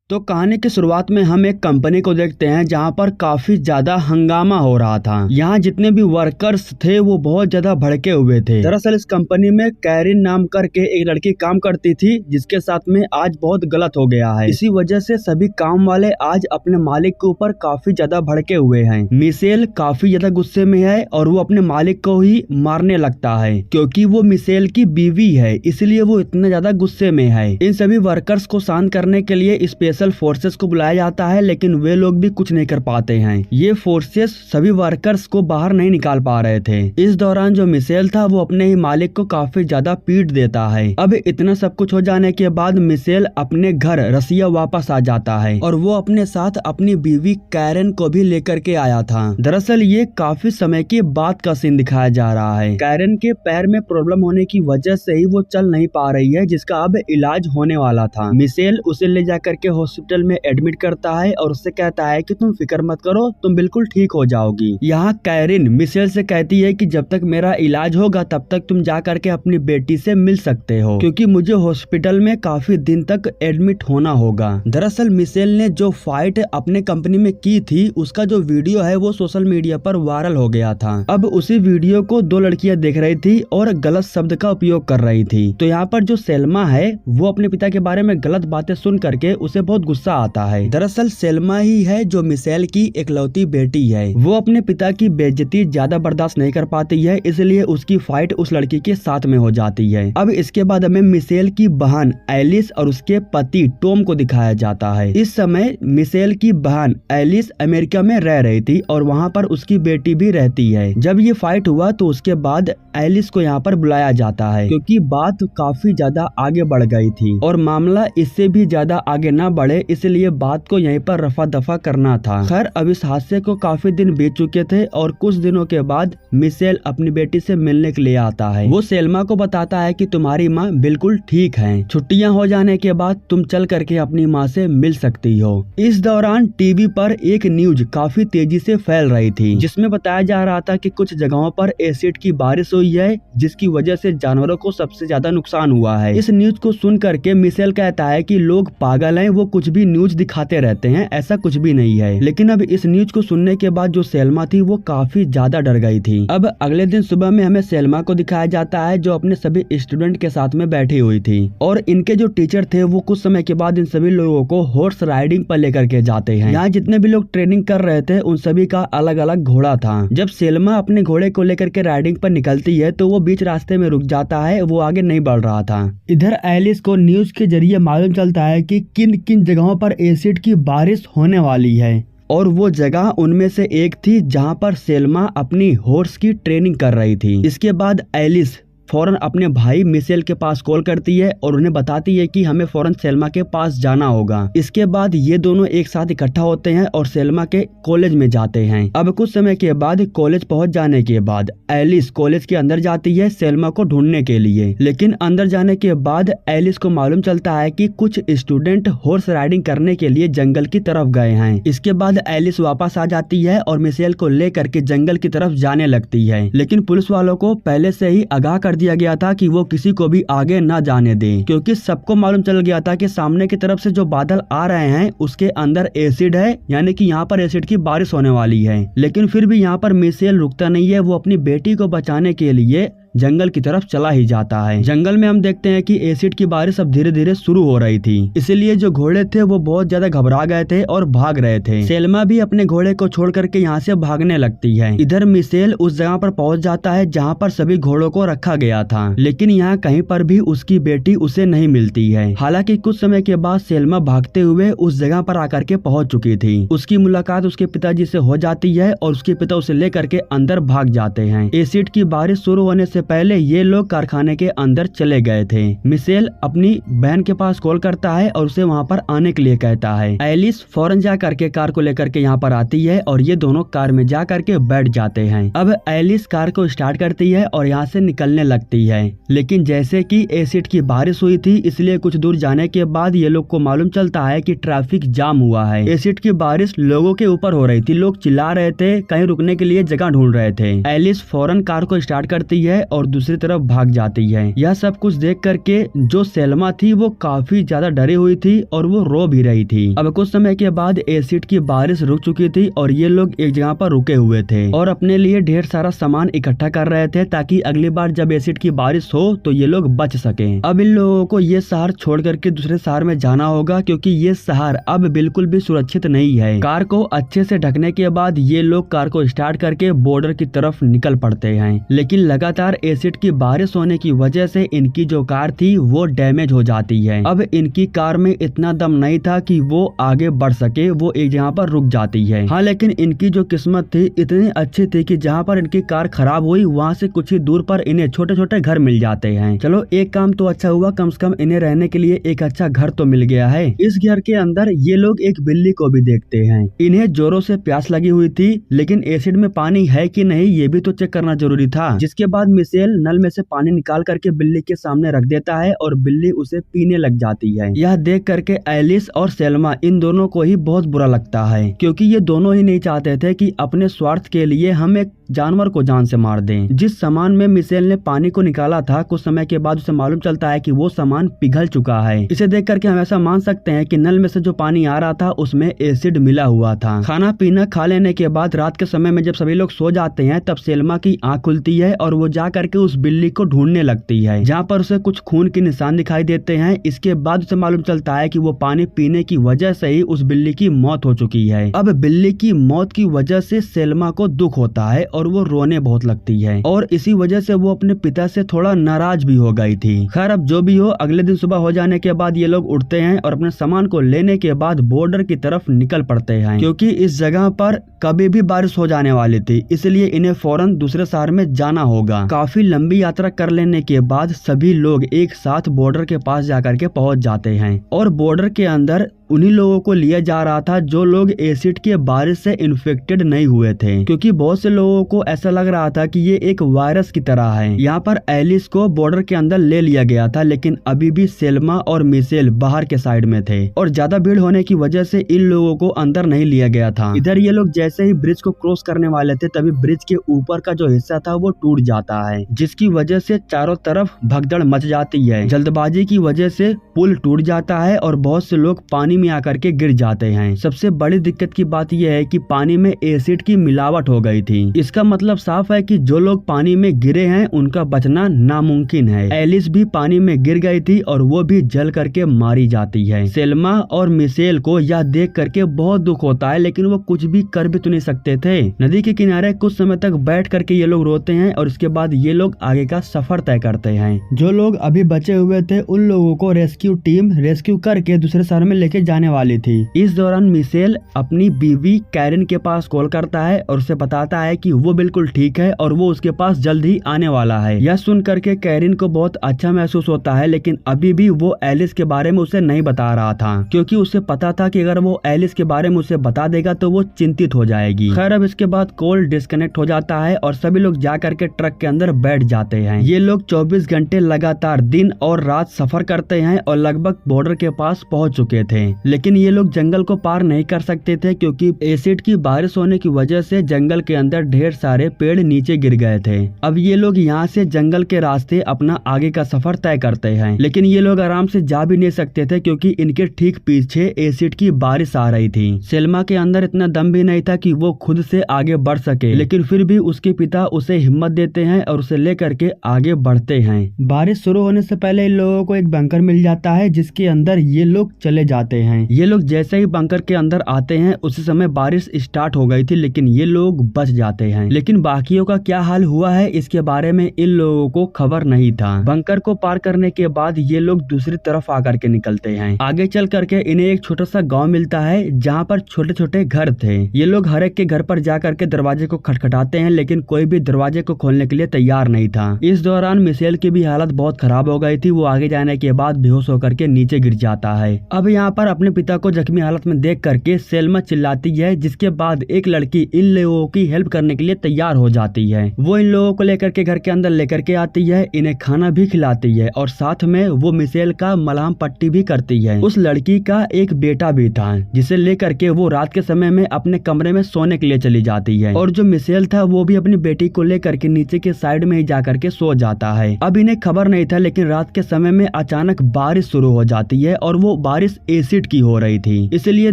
तो कहानी की शुरुआत में हम एक कंपनी को देखते हैं जहां पर काफी ज्यादा हंगामा हो रहा था। यहां जितने भी वर्कर्स थे वो बहुत ज्यादा भड़के हुए थे। दरअसल इस कंपनी में कैरिन नाम करके एक लड़की काम करती थी जिसके साथ में आज बहुत गलत हो गया है। इसी वजह से सभी काम वाले आज अपने मालिक के ऊपर काफी ज्यादा भड़के हुए हैं। मिशेल काफी ज्यादा गुस्से में है और वो अपने मालिक को ही मारने लगता है क्योंकि वो मिशेल की बीवी है, इसलिए वो इतना ज्यादा गुस्से में है। इन सभी वर्कर्स को शांत करने के लिए स्पेशल फोर्सेस को बुलाया जाता है, लेकिन वे लोग भी कुछ नहीं कर पाते हैं। ये फोर्सेस सभी वर्कर्स को बाहर नहीं निकाल पा रहे थे। इस दौरान जो मिशेल था वो अपने ही मालिक को काफी ज्यादा पीट देता है। अब इतना सब कुछ हो जाने के बाद मिशेल अपने घर रसिया वापस आ जाता है और वो अपने साथ अपनी बीवी कैरन को भी लेकर के आया था। दरअसल ये काफी समय के बाद का सीन दिखाया जा रहा है। कैरन के पैर में प्रॉब्लम होने की वजह से ही वो चल नहीं पा रही है, जिसका अब इलाज होने वाला था। मिशेल उसे ले जाकर के हॉस्पिटल में एडमिट करता है और उससे कहता है कि तुम फिक्र मत करो, तुम बिल्कुल ठीक हो जाओगी। यहाँ कैरिन मिशेल से कहती है कि जब तक मेरा इलाज होगा तब तक तुम जा करके अपनी बेटी से मिल सकते हो, क्योंकि मुझे हॉस्पिटल में काफी दिन तक एडमिट होना होगा। दरअसल मिशेल ने जो फाइट अपने कंपनी में की थी उसका जो वीडियो है वो सोशल मीडिया पर वायरल हो गया था। अब उसी वीडियो को दो लड़कियां देख रही थी और गलत शब्द का उपयोग कर रही थी। तो यहाँ पर जो सेल्मा है वो अपने पिता के बारे में गलत बातें सुन करके उसे बहुत गुस्सा आता है। दरअसल सेल्मा ही है जो मिशेल की इकलौती बेटी है। वो अपने पिता की बेइज्जती ज्यादा बर्दाश्त नहीं कर पाती है, इसलिए उसकी फाइट उस लड़की के साथ में हो जाती है। अब इसके बाद हमें मिशेल की बहन एलिस और उसके पति टॉम को दिखाया जाता है। इस समय मिशेल की बहन एलिस अमेरिका में रह रही थी और वहाँ पर उसकी बेटी भी रहती है। जब ये फाइट हुआ तो उसके बाद एलिस को यहाँ पर बुलाया जाता है, क्योंकि बात काफी ज्यादा आगे बढ़ गई थी और मामला इससे भी ज्यादा आगे ना बढ़े, इसलिए बात को यहीं पर रफा दफा करना था। खैर अब इस हादसे को काफी दिन बीत चुके थे और कुछ दिनों के बाद मिशेल अपनी बेटी से मिलने के लिए आता है। वो सेल्मा को बताता है कि तुम्हारी माँ बिल्कुल ठीक है, छुट्टियाँ हो जाने के बाद तुम चल करके अपनी माँ से मिल सकती हो। इस दौरान टीवी पर एक न्यूज काफी तेजी से फैल रही थी, जिसमें बताया जा रहा था कि कुछ जगहों पर एसिड की बारिश हुई है, जिसकी वजह से जानवरों को सबसे ज्यादा नुकसान हुआ है। इस न्यूज को सुन करके मिशेल कहता है कि लोग पागल हैं, वो कुछ भी न्यूज दिखाते रहते हैं, ऐसा कुछ भी नहीं है। लेकिन अब इस न्यूज को सुनने के बाद जो सेल्मा थी वो काफी ज्यादा डर गई थी। अब अगले दिन सुबह में हमें सेल्मा को दिखाया जाता है जो अपने सभी स्टूडेंट के साथ में बैठी हुई थी और इनके जो टीचर थे वो कुछ समय के बाद इन सभी लोगों को हॉर्स राइडिंग पर लेकर के जाते हैं। यहाँ जितने भी लोग ट्रेनिंग कर रहे थे उन सभी का अलग अलग घोड़ा था। जब सेल्मा अपने घोड़े को लेकर के राइडिंग पर निकलती है तो वो बीच रास्ते में रुक जाता है, वो आगे नहीं बढ़ रहा था। इधर एलिस को न्यूज के जरिए मालूम चलता है कि किन किन जगहों पर एसिड की बारिश होने वाली है और वो जगह उनमें से एक थी जहां पर सेल्मा अपनी हॉर्स की ट्रेनिंग कर रही थी। इसके बाद एलिस फौरन अपने भाई मिशेल के पास कॉल करती है और उन्हें बताती है कि हमें फौरन सेल्मा के पास जाना होगा। इसके बाद ये दोनों एक साथ इकट्ठा होते हैं और सेल्मा के कॉलेज में जाते हैं। अब कुछ समय के बाद कॉलेज पहुंच जाने के बाद एलिस कॉलेज के अंदर जाती है सेल्मा को ढूंढने के लिए, लेकिन अंदर जाने के बाद एलिस को मालूम चलता है कि कुछ स्टूडेंट हॉर्स राइडिंग करने के लिए जंगल की तरफ गए हैं। इसके बाद एलिस वापस आ जाती है और मिशेल को लेकर के जंगल की तरफ जाने लगती है, लेकिन पुलिस वालों को पहले से ही आगाह कर दिया गया था कि वो किसी को भी आगे ना जाने दें, क्योंकि सबको मालूम चल गया था कि सामने की तरफ से जो बादल आ रहे हैं उसके अंदर एसिड है, यानी कि यहाँ पर एसिड की बारिश होने वाली है। लेकिन फिर भी यहाँ पर मिशेल रुकता नहीं है, वो अपनी बेटी को बचाने के लिए जंगल की तरफ चला ही जाता है। जंगल में हम देखते हैं कि एसिड की बारिश अब धीरे धीरे शुरू हो रही थी, इसलिए जो घोड़े थे वो बहुत ज्यादा घबरा गए थे और भाग रहे थे। सेल्मा भी अपने घोड़े को छोड़ करके यहाँ से भागने लगती है। इधर मिशेल उस जगह पर पहुँच जाता है जहाँ पर सभी घोड़ों को रखा गया था, लेकिन यहाँ कहीं पर भी उसकी बेटी उसे नहीं मिलती है। हालांकि कुछ समय के बाद सेल्मा भागते हुए उस जगह पर आकर के पहुँच चुकी थी। उसकी मुलाकात उसके पिताजी से हो जाती है और उसके पिता उसे लेकर के अंदर भाग जाते हैं। एसिड की बारिश शुरू होने से पहले ये लोग कारखाने के अंदर चले गए थे। मिशेल अपनी बहन के पास कॉल करता है और उसे वहाँ पर आने के लिए कहता है। एलिस फौरन जा करके कार को लेकर के यहाँ पर आती है और ये दोनों कार में जा करके बैठ जाते हैं। अब एलिस कार को स्टार्ट करती है और यहाँ से निकलने लगती है, लेकिन जैसे कि एसिड की बारिश हुई थी इसलिए कुछ दूर जाने के बाद ये लोग को मालूम चलता है कि ट्रैफिक जाम हुआ है। एसिड की बारिश लोगों के ऊपर हो रही थी, लोग चिल्ला रहे थे, कहीं रुकने के लिए जगह ढूंढ रहे थे। एलिस फौरन कार को स्टार्ट करती है और दूसरी तरफ भाग जाती है। यह सब कुछ देख करके जो सेल्मा थी वो काफी ज्यादा डरी हुई थी और वो रो भी रही थी। अब कुछ समय के बाद एसिड की बारिश रुक चुकी थी और ये लोग एक जगह पर रुके हुए थे और अपने लिए ढेर सारा सामान इकट्ठा कर रहे थे ताकि अगली बार जब एसिड की बारिश हो तो ये लोग बच सके। अब इन लोगों को ये शहर छोड़ करके दूसरे शहर में जाना होगा क्योंकि ये शहर अब बिल्कुल भी सुरक्षित नहीं है। कार को अच्छे से ढकने के बाद ये लोग कार को स्टार्ट करके बॉर्डर की तरफ निकल पड़ते हैं, लेकिन लगातार एसिड की बारिश होने की वजह से इनकी जो कार थी वो डैमेज हो जाती है। अब इनकी कार में इतना दम नहीं था कि वो आगे बढ़ सके, वो एक जगह पर रुक जाती है। हाँ, लेकिन इनकी जो किस्मत थी इतनी अच्छी थी कि जहाँ पर इनकी कार खराब हुई वहाँ से कुछ ही दूर पर इन्हें छोटे छोटे घर मिल जाते हैं। चलो एक काम तो अच्छा हुआ, कम से कम इन्हें रहने के लिए एक अच्छा घर तो मिल गया है। इस घर के अंदर ये लोग एक बिल्ली को भी देखते हैं। इन्हें जोरों से प्यास लगी हुई थी, लेकिन एसिड में पानी है कि नहीं ये भी तो चेक करना जरूरी था। जिसके बाद मिशेल नल में से पानी निकाल करके बिल्ली के सामने रख देता है और बिल्ली उसे पीने लग जाती है। यह देख करके एलिस और सेल्मा इन दोनों को ही बहुत बुरा लगता है क्योंकि ये दोनों ही नहीं चाहते थे कि अपने स्वार्थ के लिए हम एक जानवर को जान से मार दें। जिस सामान में मिशेल ने पानी को निकाला था कुछ समय के बाद उसे मालूम चलता है कि वो सामान पिघल चुका है। इसे देख करके हम ऐसा मान सकते हैं कि नल में से जो पानी आ रहा था उसमें एसिड मिला हुआ था। खाना पीना खा लेने के बाद रात के समय में जब सभी लोग सो जाते हैं तब सेल्मा की आंख खुलती है और वो जा करके उस बिल्ली को ढूंढने लगती है, जहाँ पर उसे कुछ खून के निशान दिखाई देते हैं। इसके बाद उसे मालूम चलता है कि वो पानी पीने की वजह से ही उस बिल्ली की मौत हो चुकी है। अब बिल्ली की मौत की वजह से सेल्मा को दुख होता है और वो रोने बहुत लगती है और इसी वजह से वो अपने पिता से थोड़ा नाराज भी हो गई थी। खैर अब जो भी हो, अगले दिन सुबह हो जाने के बाद ये लोग उठते हैं और अपने सामान को लेने के बाद बॉर्डर की तरफ निकल पड़ते हैं क्योंकि इस जगह पर कभी भी बारिश हो जाने वाली थी, इसलिए इन्हें फौरन दूसरे शहर में जाना होगा। काफी लंबी यात्रा कर लेने के बाद सभी लोग एक साथ बॉर्डर के पास जाकर के पहुंच जाते हैं और बॉर्डर के अंदर उन्हीं लोगों को लिया जा रहा था जो लोग एसिड के बारिश से इन्फेक्टेड नहीं हुए थे, क्योंकि बहुत से लोगों को ऐसा लग रहा था कि ये एक वायरस की तरह है। यहाँ पर एलिस को बॉर्डर के अंदर ले लिया गया था, लेकिन अभी भी सेल्मा और मिशेल बाहर के साइड में थे और ज्यादा भीड़ होने की वजह से इन लोगों को अंदर नहीं लिया गया था। इधर ये लोग जैसे ही ब्रिज को क्रॉस करने वाले थे तभी ब्रिज के ऊपर का जो हिस्सा था वो टूट जाता है, जिसकी वजह से चारों तरफ भगदड़ मच जाती है। जल्दबाजी की वजह से पुल टूट जाता है और बहुत से लोग पानी में आकर के गिर जाते हैं। सबसे बड़ी दिक्कत की बात यह है कि पानी में एसिड की मिलावट हो गई थी। इसका मतलब साफ है कि जो लोग पानी में गिरे हैं उनका बचना नामुमकिन है। एलिस भी पानी में गिर गई थी और वो भी जल करके मारी जाती है। सेल्मा और मिशेल को यह देख करके बहुत दुख होता है, लेकिन वो कुछ भी कर भी तो नहीं सकते थे। नदी के किनारे कुछ समय तक बैठ करके ये लोग रोते हैं और उसके बाद ये लोग आगे का सफर तय करते हैं। जो लोग अभी बचे हुए थे उन लोगों को रेस्क्यू टीम रेस्क्यू करके दूसरे शहर में लेके जाने वाली थी। इस दौरान मिशेल अपनी बीवी कैरिन के पास कॉल करता है और उसे बताता है कि वो बिल्कुल ठीक है और वो उसके पास जल्द ही आने वाला है। यह सुन करके कैरिन को बहुत अच्छा महसूस होता है, लेकिन अभी भी वो एलिस के बारे में उसे नहीं बता रहा था क्योंकि उसे पता था कि अगर वो एलिस के बारे में उसे बता देगा तो वो चिंतित हो जाएगी। खैर अब इसके बाद कॉल डिस्कनेक्ट हो जाता है और सभी लोग जा करके ट्रक के अंदर बैठ जाते हैं। ये लोग 24 घंटे लगातार दिन और रात सफर करते हैं और लगभग बॉर्डर के पास पहुंच चुके थे, लेकिन ये लोग जंगल को पार नहीं कर सकते थे क्योंकि एसिड की बारिश होने की वजह से जंगल के अंदर ढेर सारे पेड़ नीचे गिर गए थे। अब ये लोग यहाँ से जंगल के रास्ते अपना आगे का सफर तय करते हैं, लेकिन ये लोग आराम से जा भी नहीं सकते थे क्योंकि इनके ठीक पीछे एसिड की बारिश आ रही थी। सेल्मा के अंदर इतना दम भी नहीं था कि वो खुद से आगे बढ़ सके, लेकिन फिर भी उसके पिता उसे हिम्मत देते हैं और उसे लेकर के आगे बढ़ते हैं। बारिश शुरू होने से पहले इन लोगों को एक बंकर मिल जाता है जिसके अंदर ये लोग चले जाते हैं। ये लोग जैसे ही बंकर के अंदर आते हैं उसी समय बारिश स्टार्ट हो गई थी, लेकिन ये लोग बच जाते हैं। लेकिन बाकियों का क्या हाल हुआ है इसके बारे में इन लोगों को खबर नहीं था। बंकर को पार करने के बाद ये लोग दूसरी तरफ आकर के निकलते हैं। आगे चल करके इन्हें एक छोटा सा गांव मिलता है जहाँ पर छोटे छोटे घर थे। ये लोग हर एक के घर पर जा करके दरवाजे को खटखटाते हैं, लेकिन कोई भी दरवाजे को खोलने के लिए तैयार नहीं था। इस दौरान मिशेल की भी हालत बहुत खराब हो गई थी। वो आगे जाने के बाद बेहोश होकर के नीचे गिर जाता है। अब यहाँ पर अपने पिता को जख्मी हालत में देख करके सेल्मा चिल्लाती है, जिसके बाद एक लड़की इन लोगों की हेल्प करने के लिए तैयार हो जाती है। वो इन लोगों को लेकर के घर के अंदर लेकर के आती है, इन्हें खाना भी खिलाती है और साथ में वो मिशेल का मलहम पट्टी भी करती है। उस लड़की का एक बेटा भी था, जिसे लेकर के वो रात के समय में अपने कमरे में सोने के लिए चली जाती है और जो मिशेल था वो भी अपनी बेटी को लेकर के नीचे के साइड में ही जा करके सो जाता है। अब इन्हें खबर नहीं था, लेकिन रात के समय में अचानक बारिश शुरू हो जाती है और वो बारिश एसिड की हो रही थी, इसलिए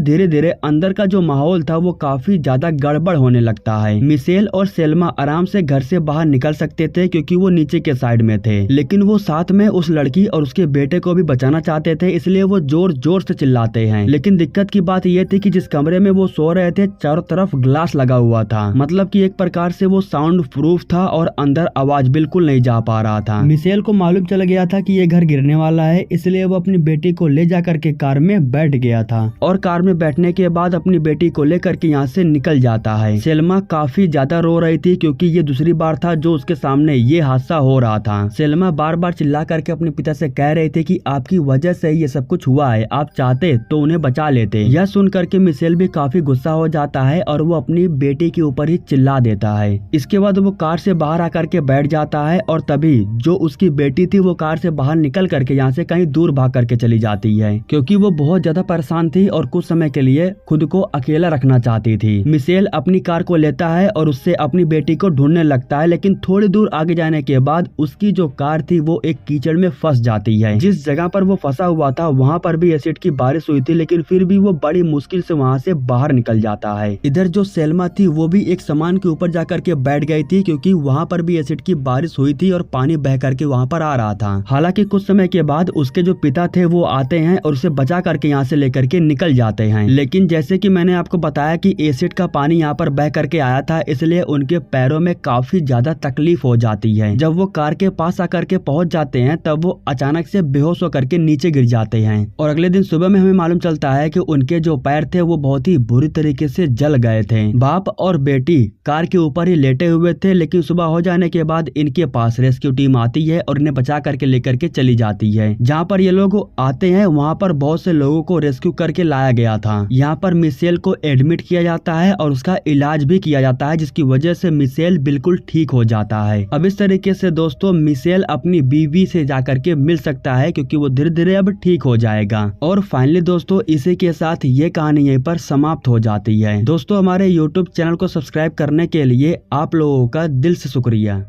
धीरे धीरे अंदर का जो माहौल था वो काफी ज्यादा गड़बड़ होने लगता है। मिशेल और सेल्मा आराम से घर से बाहर निकल सकते थे क्योंकि वो नीचे के साइड में थे, लेकिन वो साथ में उस लड़की और उसके बेटे को भी बचाना चाहते थे, इसलिए वो जोर जोर से चिल्लाते हैं। लेकिन दिक्कत की बात ये थी कि जिस कमरे में वो सो रहे थे चारों तरफ ग्लास लगा हुआ था, मतलब कि एक प्रकार से वो साउंड प्रूफ था और अंदर आवाज बिल्कुल नहीं जा पा रहा था। मिशेल को मालूम चल गया था कि ये घर गिरने वाला है, इसलिए वो अपनी बेटी को ले जा करके कार में बैठ गया था और कार में बैठने के बाद अपनी बेटी को लेकर के यहाँ से निकल जाता है। सेल्मा काफी ज्यादा रो रही थी क्योंकि ये दूसरी बार था जो उसके सामने ये हादसा हो रहा था। सेल्मा बार बार चिल्ला करके अपने पिता से कह रही थी कि आपकी वजह से ये सब कुछ हुआ है, आप चाहते तो उन्हें बचा लेते। यह सुन करके मिशेल भी काफी गुस्सा हो जाता है और वो अपनी बेटी के ऊपर ही चिल्ला देता है। इसके बाद वो कार से बाहर आकर के बैठ जाता है और तभी जो उसकी बेटी थी वो कार से बाहर निकल करके यहाँ से कहीं दूर भाग करके चली जाती है, क्योंकि वो बहुत ज्यादा परेशान थी और कुछ समय के लिए खुद को अकेला रखना चाहती थी। मिशेल अपनी कार को लेता है और उससे अपनी बेटी को ढूंढने लगता है, लेकिन थोड़ी दूर आगे जाने के बाद उसकी जो कार थी वो एक कीचड़ में फंस जाती है। जिस जगह पर वो फंसा हुआ था वहाँ पर भी एसिड की बारिश हुई थी, लेकिन फिर भी वो बड़ी मुश्किल से वहाँ से बाहर निकल जाता है। इधर जो सेल्मा थी वो भी एक सामान के ऊपर जाकर के बैठ गई थी, क्योंकि वहाँ पर भी एसिड की बारिश हुई थी और पानी बह करके वहाँ पर आ रहा था। हालांकि कुछ समय के बाद उसके जो पिता थे वो आते हैं और उसे बचा करके यहाँ से लेकर के निकल जाते हैं, लेकिन जैसे कि मैंने आपको बताया कि एसिड का पानी यहाँ पर बह करके आया था, इसलिए उनके पैरों में काफी ज्यादा तकलीफ हो जाती है। जब वो कार के पास आकर के पहुंच जाते हैं तब वो अचानक से बेहोश होकर के नीचे गिर जाते हैं और अगले दिन सुबह में हमें मालूम चलता है कि उनके जो पैर थे वो बहुत ही बुरी तरीके से जल गए थे। बाप और बेटी कार के ऊपर ही लेटे हुए थे, लेकिन सुबह हो जाने के बाद इनके पास रेस्क्यू टीम आती है और इन्हें बचा करके लेकर के चली जाती है। जहाँ पर ये लोग आते हैं वहाँ पर बहुत से लोगों को रेस्क्यू करके लाया गया था। यहाँ पर मिशेल को एडमिट किया जाता है और उसका इलाज भी किया जाता है, जिसकी वजह से मिशेल बिल्कुल ठीक हो जाता है। अब इस तरीके से दोस्तों मिशेल अपनी बीवी से जाकर के मिल सकता है, क्योंकि वो धीरे धीरे अब ठीक हो जाएगा। और फाइनली दोस्तों इसी के साथ ये कहानी यहीं पर समाप्त हो जाती है। दोस्तों हमारे YouTube चैनल को सब्सक्राइब करने के लिए आप लोगों का दिल से शुक्रिया।